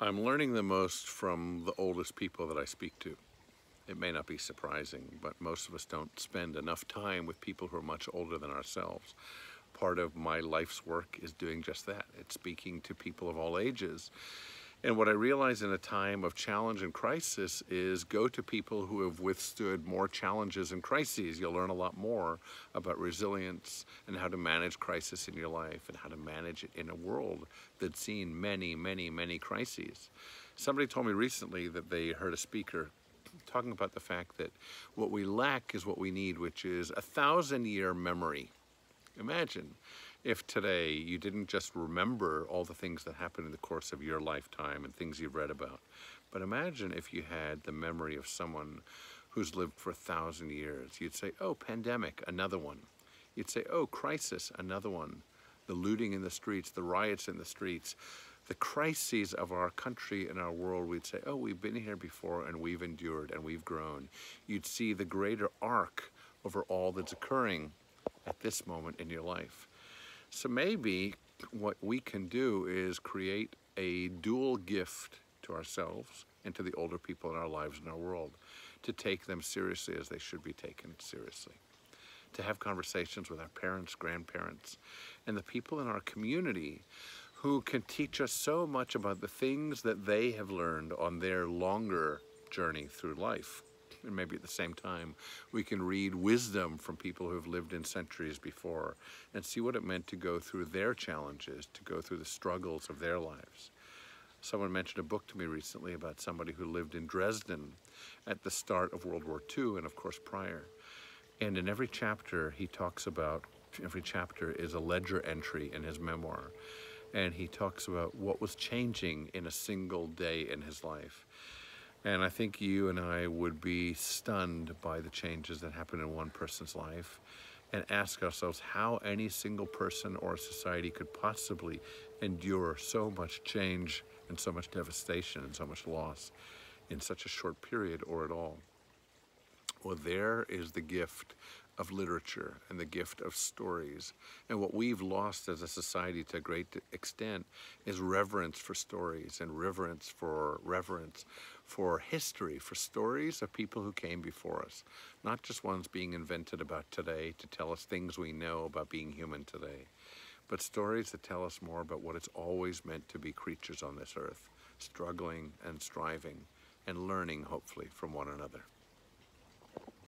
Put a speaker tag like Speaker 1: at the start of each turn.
Speaker 1: I'm learning the most from the oldest people that I speak to. It may not be surprising, but most of us don't spend enough time with people who are much older than ourselves. Part of my life's work is doing just that. It's speaking to people of all ages. And what I realize in a time of challenge and crisis is go to people who have withstood more challenges and crises. You'll learn a lot more about resilience and how to manage crisis in your life and how to manage it in a world that's seen many, many, many crises. Somebody told me recently that they heard a speaker talking about the fact that what we lack is what we need, which is 1,000-year memory. Imagine if today you didn't just remember all the things that happened in the course of your lifetime and things you've read about, but imagine if you had the memory of someone who's lived for 1,000 years. You'd say, oh, pandemic, another one. You'd say, oh, crisis, another one. The looting in the streets, the riots in the streets, the crises of our country and our world. We'd say, oh, we've been here before and we've endured and we've grown. You'd see the greater arc over all that's occurring at this moment in your life. So maybe what we can do is create a dual gift to ourselves and to the older people in our lives and our world, to take them seriously as they should be taken seriously, to have conversations with our parents, grandparents, and the people in our community who can teach us so much about the things that they have learned on their longer journey through life. And maybe at the same time, we can read wisdom from people who have lived in centuries before and see what it meant to go through their challenges, to go through the struggles of their lives. Someone mentioned a book to me recently about somebody who lived in Dresden at the start of World War II and of course prior. And in every chapter he talks about, every chapter is a ledger entry in his memoir. And he talks about what was changing in a single day in his life. And I think you and I would be stunned by the changes that happen in one person's life and ask ourselves how any single person or society could possibly endure so much change and so much devastation and so much loss in such a short period or at all. Well, there is the gift of literature and the gift of stories. And what we've lost as a society to a great extent is reverence for stories and reverence for history, for stories of people who came before us, not just ones being invented about today to tell us things we know about being human today, but stories that tell us more about what it's always meant to be creatures on this earth, struggling and striving and learning, hopefully, from one another.